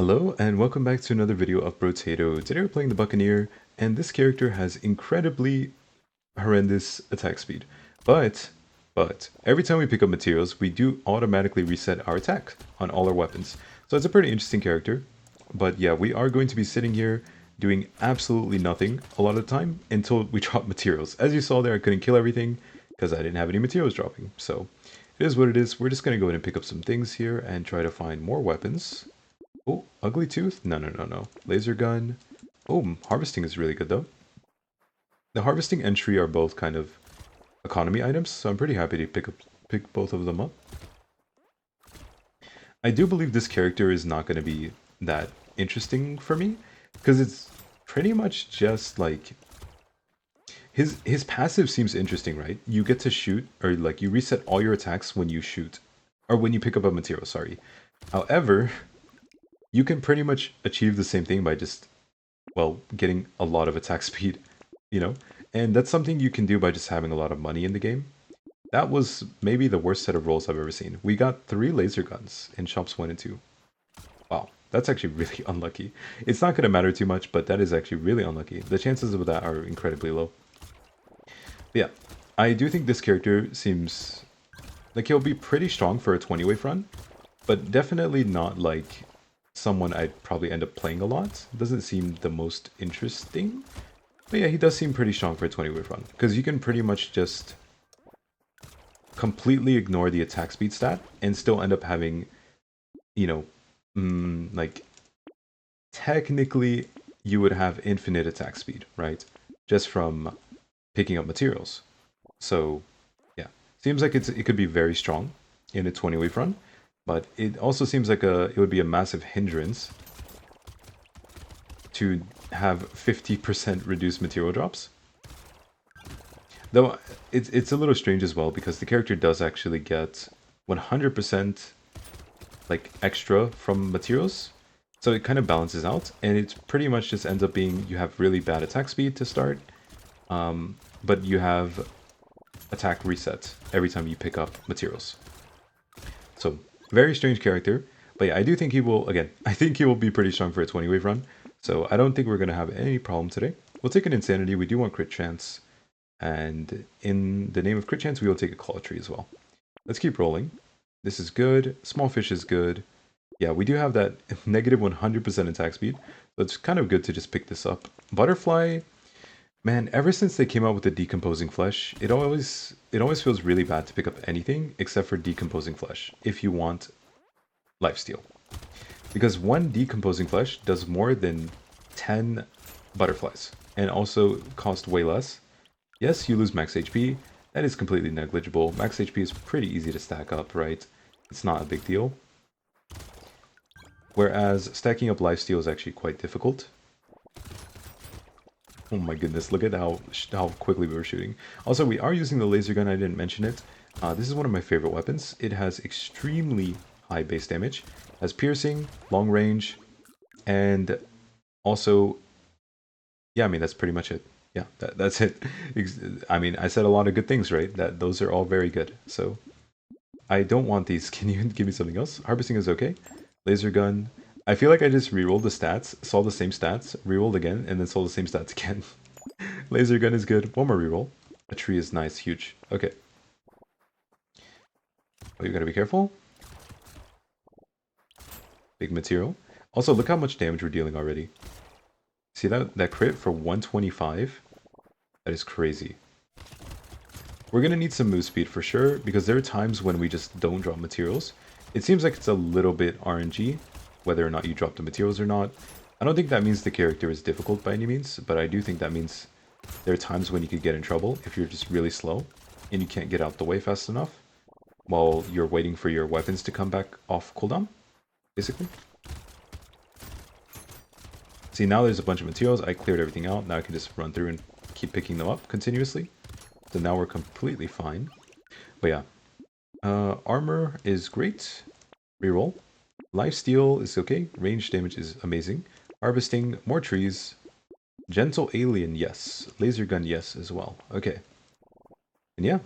Hello and welcome back to another video of Brotato. Today we're playing the Buccaneer, and this character has incredibly horrendous attack speed. But every time we pick up materials, we do automatically reset our attack on all our weapons. So it's a pretty interesting character. But yeah, we are going to be sitting here doing absolutely nothing a lot of the time until we drop materials. As you saw there, I couldn't kill everything because I didn't have any materials dropping. So it is what it is. We're just going to go ahead and pick up some things here and try to find more weapons. Oh, ugly tooth? No, no, no, no. Laser gun. Oh, harvesting is really good though. The harvesting and tree are both kind of economy items, so I'm pretty happy to pick both of them up. I do believe this character is not going to be that interesting for me, because it's pretty much just like his passive seems interesting, right? You get to shoot, or like you reset all your attacks when you shoot, or when you pick up a material, sorry. However, you can pretty much achieve the same thing by just, well, getting a lot of attack speed, you know? And that's something you can do by just having a lot of money in the game. That was maybe the worst set of rolls I've ever seen. We got 3 laser guns in shops 1 and 2. Wow, that's actually really unlucky. It's not going to matter too much, but that is actually really unlucky. The chances of that are incredibly low. But yeah, I do think this character seems like he'll be pretty strong for a 20-wave run, but definitely not like someone I'd probably end up playing a lot. Doesn't seem the most interesting. But yeah, he does seem pretty strong for a 20-wave run. Because you can pretty much just completely ignore the attack speed stat and still end up having, you know, like, technically you would have infinite attack speed, right? Just from picking up materials. So, yeah. Seems like it could be very strong in a 20-wave run. But it also seems like it would be a massive hindrance to have 50% reduced material drops. Though it's a little strange as well because the character does actually get 100% like extra from materials. So it kind of balances out, and it pretty much just ends up being you have really bad attack speed to start, but you have attack reset every time you pick up materials. So very strange character, but yeah, I do think he will, again, I think he will be pretty strong for a 20-wave run, so I don't think we're going to have any problem today. We'll take an Insanity, we do want crit chance, and in the name of crit chance, we will take a Claw Tree as well. Let's keep rolling. This is good, Small Fish is good. Yeah, we do have that negative 100% attack speed, so it's kind of good to just pick this up. Butterfly, man, ever since they came out with the decomposing flesh, it always feels really bad to pick up anything except for decomposing flesh if you want lifesteal. Because one decomposing flesh does more than 10 butterflies and also cost way less. Yes, you lose max HP. That is completely negligible. Max HP is pretty easy to stack up, right? It's not a big deal. Whereas stacking up lifesteal is actually quite difficult. Oh my goodness, look at how quickly we were shooting. Also, we are using the laser gun, I didn't mention it. This is one of my favorite weapons. It has extremely high base damage, has piercing, long range, and also, yeah, I mean, that's pretty much it. Yeah, that's it. I mean, I said a lot of good things, right? Those are all very good. So, I don't want these. Can you give me something else? Harvesting is okay. Laser gun. I feel like I just rerolled the stats, saw the same stats, rerolled again, and then saw the same stats again. Laser gun is good. One more reroll. A tree is nice, huge. Okay. Oh, you gotta be careful. Big material. Also, look how much damage we're dealing already. See that crit for 125? That is crazy. We're gonna need some move speed for sure, because there are times when we just don't drop materials. It seems like it's a little bit RNG, whether or not you drop the materials or not. I don't think that means the character is difficult by any means, but I do think that means there are times when you could get in trouble if you're just really slow and you can't get out the way fast enough while you're waiting for your weapons to come back off cooldown, basically. See, now there's a bunch of materials. I cleared everything out. Now I can just run through and keep picking them up continuously. So now we're completely fine. But yeah, armor is great. Reroll. Lifesteal is okay. Range damage is amazing. Harvesting, more trees. Gentle alien, yes. Laser gun, yes, as well. Okay. And yeah.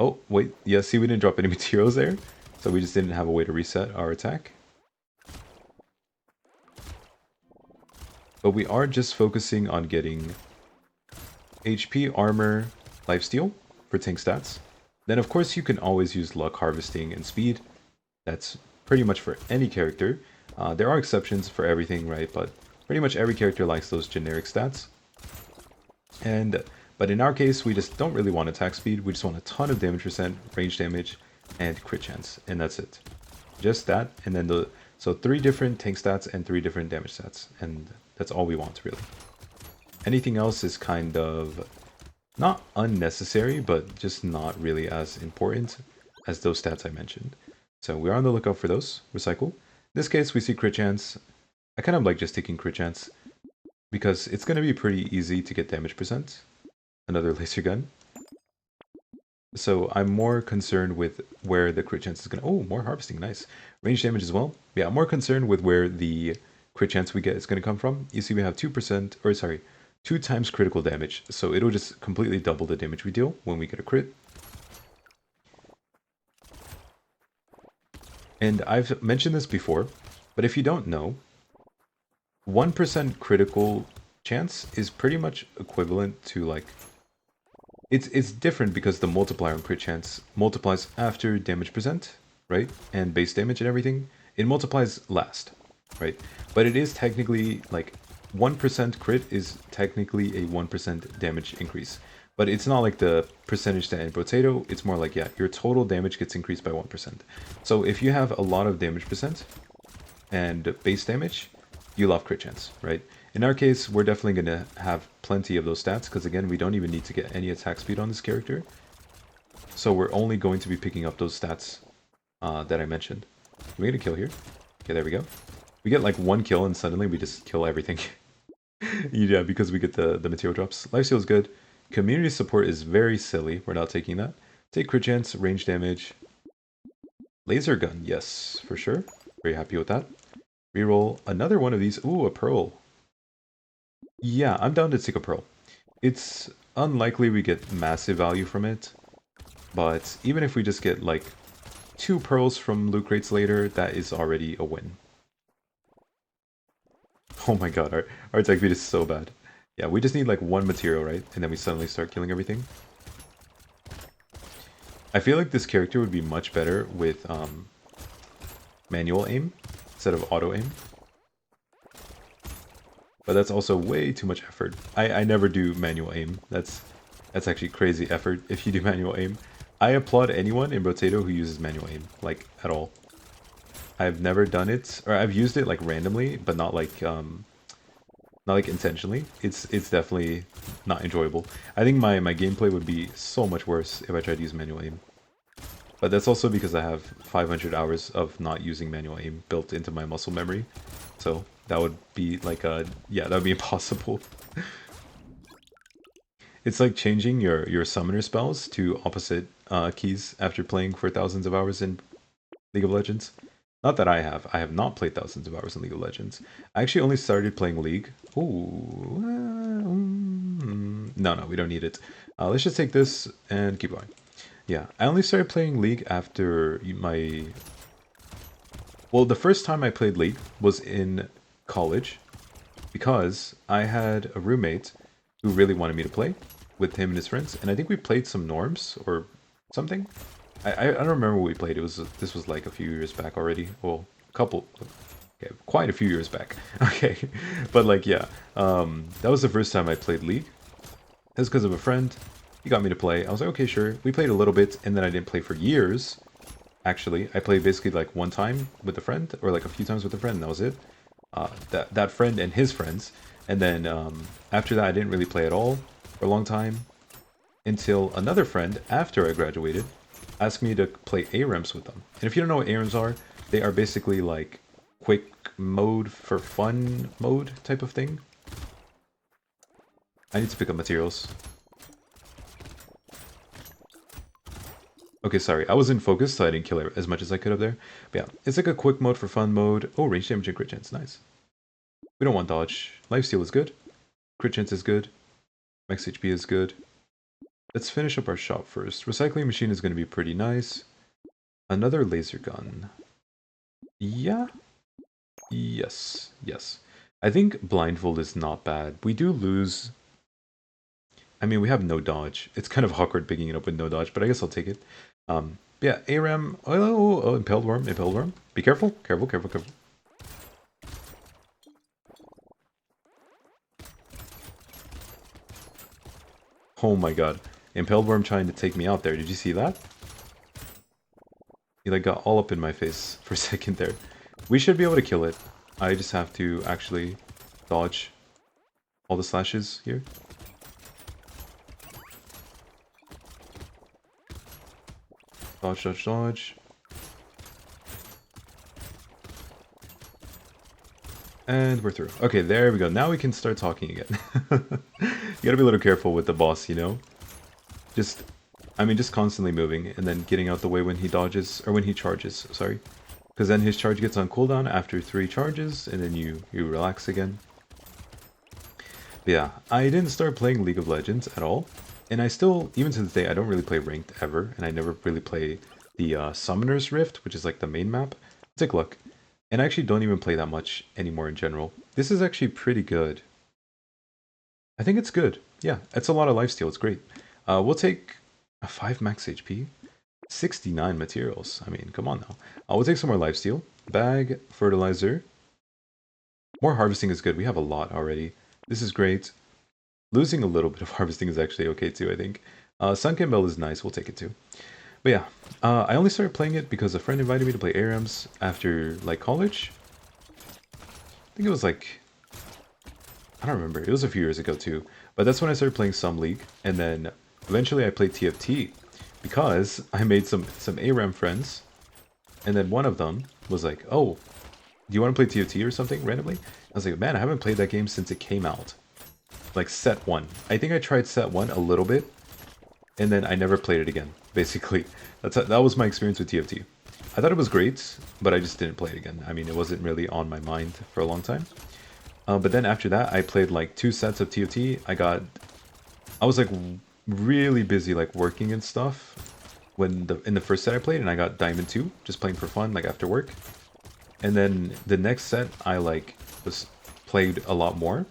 Oh, wait. Yeah, see, we didn't drop any materials there. So we just didn't have a way to reset our attack. But we are just focusing on getting HP, armor, lifesteal for tank stats. Then of course you can always use luck, harvesting, and speed. That's pretty much for any character. There are exceptions for everything, right? But pretty much every character likes those generic stats. But in our case, we just don't really want attack speed. We just want a ton of damage percent, range damage, and crit chance, and that's it. Just that, and then so 3 different tank stats and 3 different damage stats, and that's all we want really. Anything else is kind of not unnecessary, but just not really as important as those stats I mentioned. So we're on the lookout for those. Recycle. In this case, we see crit chance. I kind of like just taking crit chance because it's going to be pretty easy to get damage percent. Another laser gun. So I'm more concerned with where the crit chance is going to... Oh, more harvesting, nice. Range damage as well. Yeah, I'm more concerned with where the crit chance we get is going to come from. You see we have 2%, or sorry, 2 times critical damage. So it'll just completely double the damage we deal when we get a crit. And I've mentioned this before, but if you don't know, 1% critical chance is pretty much equivalent to like... It's different because the multiplier on crit chance multiplies after damage percent, right? And base damage and everything. It multiplies last, right? But it is technically like 1% crit is technically a 1% damage increase. But it's not like the percentage that in Brotato, it's more like, yeah, your total damage gets increased by 1%. So if you have a lot of damage percent and base damage, you'll have crit chance, right? In our case, we're definitely going to have plenty of those stats, because again, we don't even need to get any attack speed on this character. So we're only going to be picking up those stats that I mentioned. Can we get a kill here? Okay, there we go. We get like 1 kill and suddenly we just kill everything. Yeah, because we get the material drops. Lifesteal is good. Community support is very silly. We're not taking that. Take crit chance, range damage. Laser gun, yes, for sure. Very happy with that. Reroll another one of these. Ooh, a pearl. Yeah, I'm down to take a pearl. It's unlikely we get massive value from it, but even if we just get like 2 pearls from loot crates later, that is already a win. Oh my god, our attack speed is so bad. Yeah, we just need like 1 material, right? And then we suddenly start killing everything. I feel like this character would be much better with manual aim instead of auto aim. But that's also way too much effort. I never do manual aim. That's actually crazy effort if you do manual aim. I applaud anyone in Brotato who uses manual aim, like, at all. I've never done it, or I've used it, like, randomly, but not like intentionally. It's definitely not enjoyable. I think my gameplay would be so much worse if I tried to use manual aim. But that's also because I have 500 hours of not using manual aim built into my muscle memory. So that would be like yeah, that would be impossible. It's like changing your summoner spells to opposite keys after playing for thousands of hours in League of Legends. Not that I have. I have not played thousands of hours in League of Legends. I actually only started playing League. Ooh. No, we don't need it. Let's just take this and keep going. Yeah, I only started playing League after my... Well, the first time I played League was in college, because I had a roommate who really wanted me to play with him and his friends, and I think we played some norms or something. I don't remember what we played. This was like a few years back already. Well, okay, quite a few years back. Okay, but like yeah, that was the first time I played League. It was because of a friend. He got me to play. I was like, okay, sure. We played a little bit, and then I didn't play for years. Actually, I played basically like 1 time with a friend, or like a few times with a friend, and that was it. That friend and his friends, and then after that I didn't really play at all for a long time, until another friend, after I graduated, asked me to play ARAMs with them. And if you don't know what ARAMs are, they are basically like quick mode for fun mode type of thing. I need to pick up materials. Okay, sorry, I wasn't focused, so I didn't kill as much as I could have there. But yeah, it's like a quick mode for fun mode. Oh, range damage and crit chance, nice. We don't want dodge. Lifesteal is good. Crit chance is good. Max HP is good. Let's finish up our shop first. Recycling machine is going to be pretty nice. Another laser gun. Yeah? Yes. I think blindfold is not bad. We do lose. I mean, we have no dodge. It's kind of awkward picking it up with no dodge, but I guess I'll take it. Yeah, ARAM. Oh, impaled worm, impaled worm. Be careful, careful, careful, careful. Oh my god. Impaled worm trying to take me out there. Did you see that? He like got all up in my face for a second there. We should be able to kill it. I just have to actually dodge all the slashes here. Dodge, dodge, dodge. And we're through. Okay, there we go. Now we can start talking again. You gotta be a little careful with the boss, you know? Just, I mean, just constantly moving and then getting out the way when he dodges, or when he charges, sorry. Because then his charge gets on cooldown after 3 charges, and then you relax again. But yeah, I didn't start playing League of Legends at all. And I still, even to this day, I don't really play Ranked ever, and I never really play the Summoner's Rift, which is like the main map. Take a look. And I actually don't even play that much anymore in general. This is actually pretty good. I think it's good. Yeah, it's a lot of lifesteal. It's great. We'll take a 5 max HP. 69 materials. I mean, come on now. We'll take some more lifesteal. Bag, fertilizer. More harvesting is good. We have a lot already. This is great. Losing a little bit of harvesting is actually okay too, I think. Sunken Bell is nice. We'll take it too. But yeah, I only started playing it because a friend invited me to play ARAMs after, like, college. I think it was like... I don't remember. It was a few years ago too. But that's when I started playing some League. And then eventually I played TFT. Because I made some ARAM friends. And then one of them was like, oh, do you want to play TFT or something randomly? I was like, man, I haven't played that game since it came out. Like set 1. I think I tried set 1 a little bit. And then I never played it again, basically. That was my experience with TFT. I thought it was great, but I just didn't play it again. I mean, it wasn't really on my mind for a long time. But then after that, I played like 2 sets of TFT. I was like really busy like working and stuff when in the first set I played, and I got Diamond 2, just playing for fun, like after work. And then the next set, I like was played a lot more.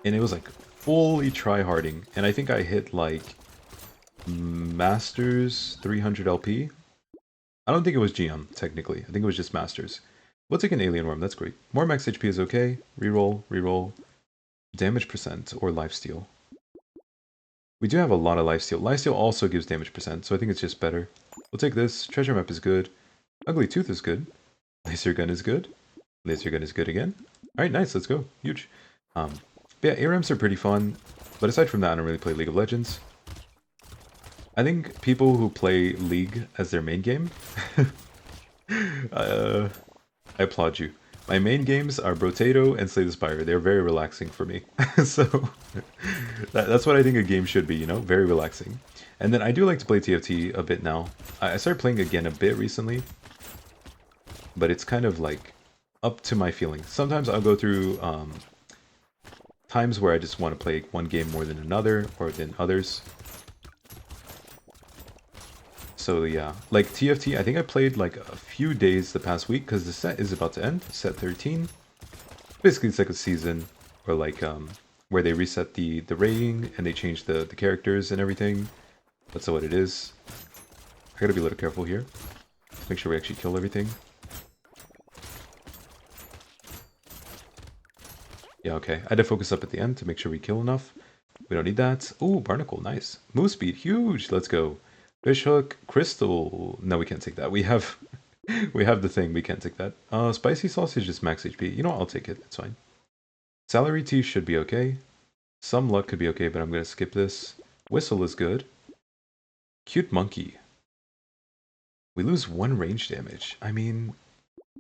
And it was like fully tryharding. And I think I hit like Masters 300 LP. I don't think it was GM, technically. I think it was just Masters. We'll take an Alien Worm, that's great. More max HP is okay. Reroll, reroll. Damage percent or lifesteal. We do have a lot of lifesteal. Lifesteal also gives damage percent, so I think it's just better. We'll take this. Treasure Map is good. Ugly Tooth is good. Laser Gun is good. Laser Gun is good again. Alright, nice, let's go. Huge. But yeah, ARAMs are pretty fun. But aside from that, I don't really play League of Legends. I think people who play League as their main game, I applaud you. My main games are Brotato and Slay the Spire. They're very relaxing for me. So that's what I think a game should be, you know? Very relaxing. And then I do like to play TFT a bit now. I started playing again a bit recently. But it's kind of like up to my feelings. Sometimes I'll go through times where I just want to play one game more than another or than others. So yeah, like TFT, I think I played like a few days the past week because the set is about to end, set 13. Basically it's like a season or like where they reset the rating and they change the characters and everything. That's what it is. I gotta be a little careful here. Make sure we actually kill everything. Yeah, okay. I had to focus up at the end to make sure we kill enough. We don't need that. Ooh, Barnacle, nice. Move speed, huge. Let's go. Fishhook, Crystal. No, we can't take that. We have we have the thing. We can't take that. Spicy Sausage is max HP. You know what? I'll take it. It's fine. Celery Tea should be okay. Some Luck could be okay, but I'm going to skip this. Whistle is good. Cute Monkey. We lose 1 range damage. I mean...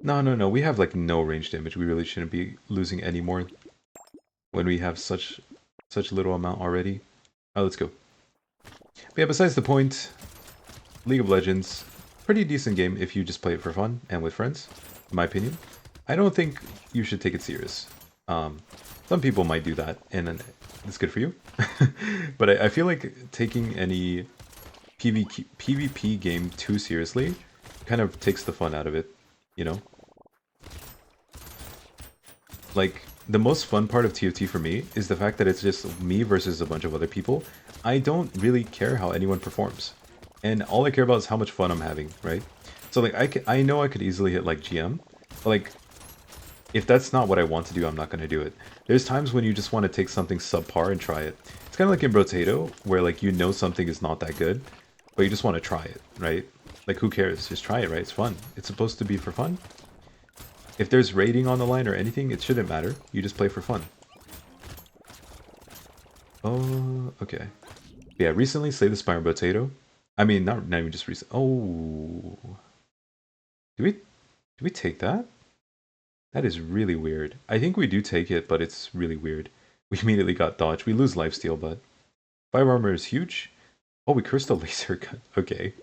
No. We have like no range damage. We really shouldn't be losing any more when we have such little amount already. Oh, let's go. But yeah, besides the point, League of Legends, pretty decent game if you just play it for fun and with friends, in my opinion. I don't think you should take it serious. Some people might do that, and it's good for you. But I feel like taking any PvP game too seriously kind of takes the fun out of it, you know? Like, the most fun part of TFT for me is the fact that it's just me versus a bunch of other people. I don't really care how anyone performs. And all I care about is how much fun I'm having, right? So, like, I know I could easily hit, like, GM. But, like, if that's not what I want to do, I'm not going to do it. There's times when you just want to take something subpar and try it. It's kind of like in Brotato, where, like, you know something is not that good, but you just want to try it, right? Like, who cares? Just try it, right? It's fun. It's supposed to be for fun. If there's rating on the line or anything, it shouldn't matter. You just play for fun. Oh, okay. Yeah, recently Slay the Spire and Brotato. I mean, not even just recent. Oh, do we take that? That is really weird. I think we do take it, but it's really weird. We immediately got dodged. We lose lifesteal, but 5 armor is huge. Oh, we cursed a laser gun. Okay,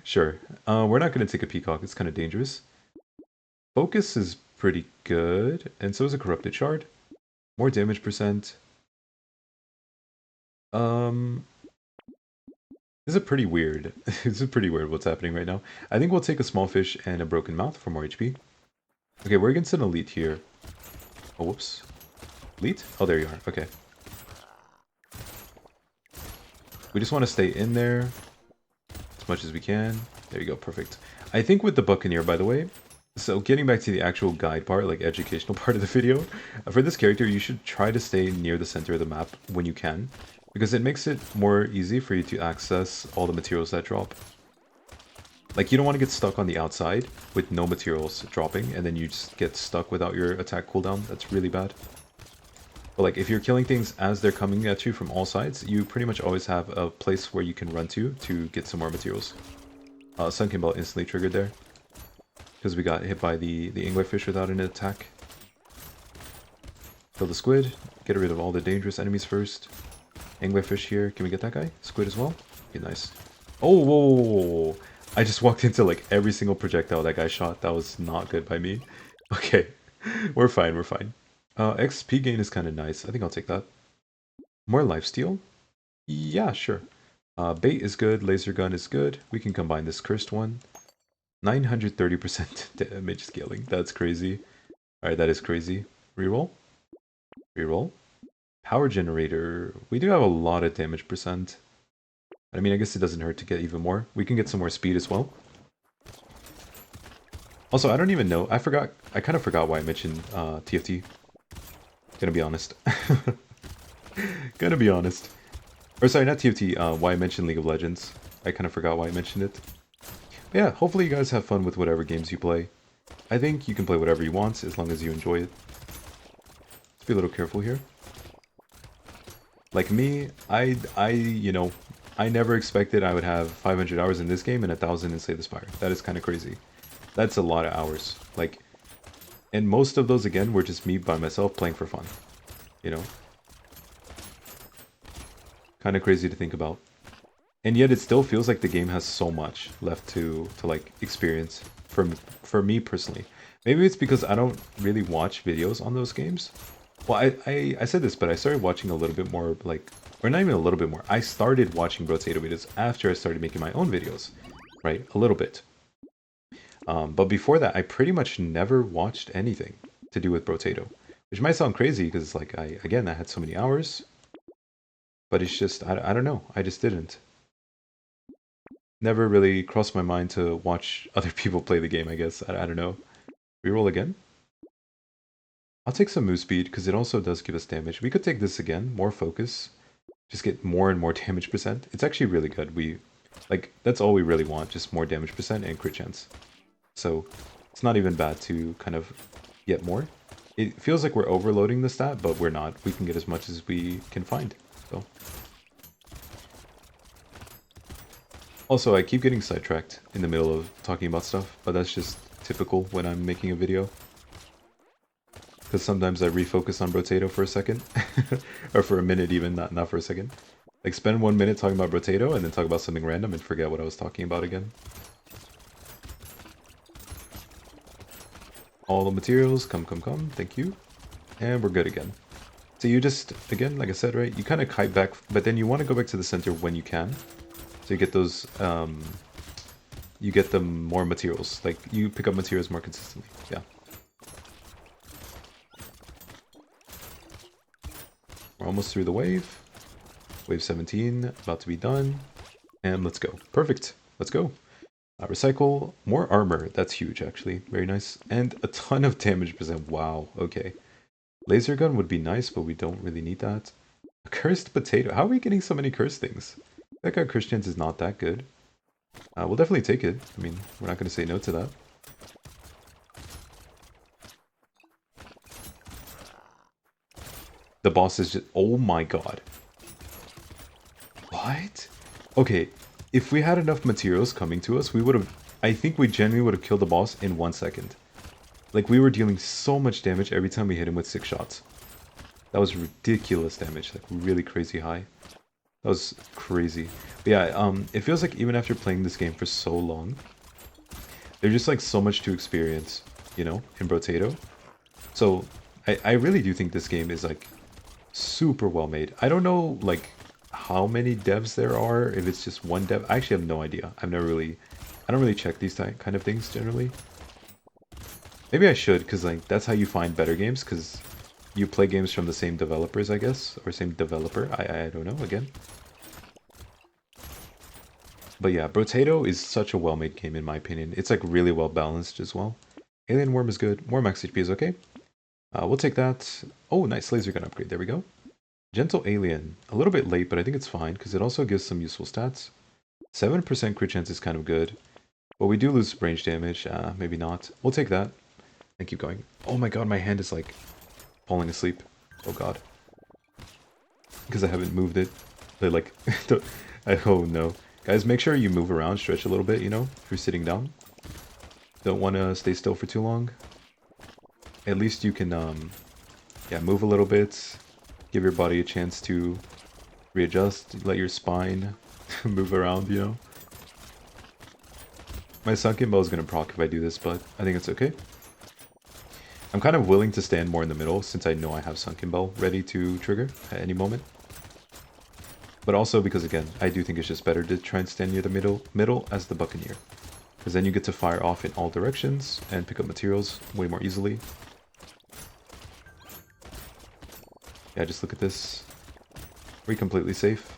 sure. We're not going to take a peacock. It's kind of dangerous. Focus is pretty good, and so is a corrupted shard. More damage percent. Um, this is pretty weird. This is pretty weird what's happening right now. I think we'll take a small fish and a broken mouth for more HP. Okay, we're against an elite here. Oh, whoops. Elite? Oh, there you are. Okay. We just want to stay in there as much as we can. There you go, perfect. I think with the Buccaneer, by the way, so getting back to the actual guide part, like educational part of the video, for this character, you should try to stay near the center of the map when you can, because it makes it more easy for you to access all the materials that drop. Like, you don't want to get stuck on the outside with no materials dropping, and then you just get stuck without your attack cooldown. That's really bad. But like, if you're killing things as they're coming at you from all sides, you pretty much always have a place where you can run to get some more materials. Sunken Belt instantly triggered there, because we got hit by the anglerfish without an attack. Kill the squid, get rid of all the dangerous enemies first. Anglerfish here, can we get that guy? Squid as well? Okay, nice. Oh, whoa, whoa, whoa, whoa. I just walked into like every single projectile that guy shot. That was not good by me. Okay, we're fine, we're fine. XP gain is kind of nice. I think I'll take that. More lifesteal? Yeah, sure. Bait is good. Laser gun is good. We can combine this cursed one. 930% damage scaling. That's crazy. Alright, that is crazy. Reroll. Reroll. Power generator. We do have a lot of damage percent. I mean, I guess it doesn't hurt to get even more. We can get some more speed as well. Also, I don't even know. I kind of forgot why I mentioned TFT. Gonna be honest. Gonna be honest. Or sorry, not TFT, why I mentioned League of Legends. I kind of forgot why I mentioned it. But yeah, hopefully you guys have fun with whatever games you play. I think you can play whatever you want, as long as you enjoy it. Let's be a little careful here. Like me, you know, I never expected I would have 500 hours in this game and 1,000 in Slay the Spire. That is kind of crazy. That's a lot of hours. Like, and most of those, again, were just me by myself playing for fun. You know? Kind of crazy to think about. And yet it still feels like the game has so much left to like, experience for me personally. Maybe it's because I don't really watch videos on those games. Well, I said this, but I started watching a little bit more, like, or not even a little bit more. I started watching Brotato videos after I started making my own videos, right? A little bit. But before that, I pretty much never watched anything to do with Brotato, which might sound crazy because, like, I had so many hours, but it's just, I don't know. I just didn't. Never really crossed my mind to watch other people play the game, I guess. I don't know. Reroll again? I'll take some move speed because it also does give us damage. We could take this again, more focus. Just get more and more damage percent. It's actually really good. Like, that's all we really want, just more damage percent and crit chance. So, it's not even bad to kind of get more. It feels like we're overloading the stat, but we're not. We can get as much as we can find. So. Also, I keep getting sidetracked in the middle of talking about stuff, but that's just typical when I'm making a video. Because sometimes I refocus on Brotato for a second. Or for a minute even, not for a second. Like, spend 1 minute talking about Brotato and then talk about something random and forget what I was talking about again. All the materials, come, thank you. And we're good again. So you just, again, like I said, right, you kind of kite back, but then you want to go back to the center when you can. So you get those, you get them more materials. Like, you pick up materials more consistently, yeah. We're almost through the wave. Wave 17, about to be done. And let's go. Perfect. Let's go. Recycle. More armor. That's huge, actually. Very nice. And a ton of damage percent. Wow. Okay. Laser gun would be nice, but we don't really need that. A cursed potato. How are we getting so many cursed things? That guy Christians is not that good. We'll definitely take it. I mean, we're not going to say no to that. The boss is just... Oh my god. What? Okay, if we had enough materials coming to us, we would have... I think we genuinely would have killed the boss in 1 second. Like, we were dealing so much damage every time we hit him with 6 shots. That was ridiculous damage, like really crazy high. That was crazy. But yeah, it feels like even after playing this game for so long, there's just like so much to experience, you know, in Brotato. So I really do think this game is like super well made. I don't know like how many devs there are, if it's just one dev. I actually have no idea. I don't really check these kind of things generally. Maybe I should, because like that's how you find better games, because you play games from the same developers, I guess, or same developer. I don't know, again. But yeah, Brotato is such a well-made game in my opinion. It's like really well balanced as well. Alien Worm is good. More max HP is okay. We'll take that. Oh, nice laser gun upgrade. There we go. Gentle Alien. A little bit late, but I think it's fine, because it also gives some useful stats. 7% crit chance is kind of good. But we do lose range damage. Maybe not. We'll take that. And keep going. Oh my god, my hand is like falling asleep. Oh god. Because I haven't moved it. They like... oh no. Guys, make sure you move around, stretch a little bit, you know, if you're sitting down. Don't want to stay still for too long. At least you can, yeah, move a little bit. Give your body a chance to readjust. Let your spine move around, you know. My sunken bow is going to proc if I do this, but I think it's okay. I'm kind of willing to stand more in the middle since I know I have sunken bow ready to trigger at any moment. But also because, again, I do think it's just better to try and stand near the middle as the Buccaneer. Because then you get to fire off in all directions and pick up materials way more easily. Yeah, just look at this. We're completely safe.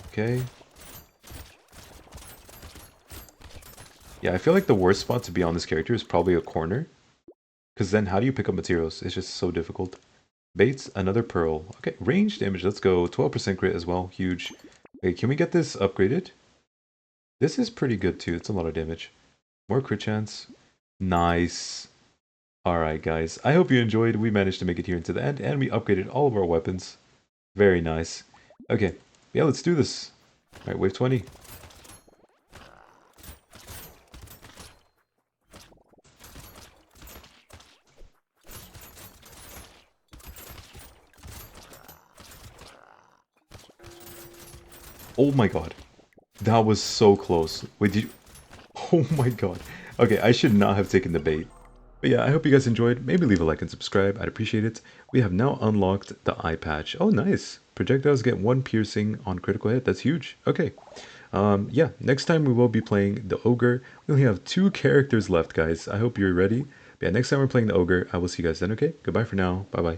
Okay. Yeah, I feel like the worst spot to be on this character is probably a corner. Because then how do you pick up materials? It's just so difficult. Baits, another pearl. Okay, range damage, let's go. 12% crit as well, huge. Okay, can we get this upgraded? This is pretty good too, it's a lot of damage. More crit chance. Nice. Alright guys, I hope you enjoyed. We managed to make it here into the end, and we upgraded all of our weapons. Very nice. Okay, yeah, let's do this. Alright, wave 20. Oh my god. That was so close. Wait, did you... Oh my god. Okay, I should not have taken the bait. But yeah, I hope you guys enjoyed. Maybe leave a like and subscribe. I'd appreciate it. We have now unlocked the eye patch. Oh, nice. Projectiles get 1 piercing on critical hit. That's huge. Okay. Yeah, next time we will be playing the Ogre. We only have 2 characters left, guys. I hope you're ready. But yeah, next time we're playing the Ogre, I will see you guys then, okay? Goodbye for now. Bye-bye.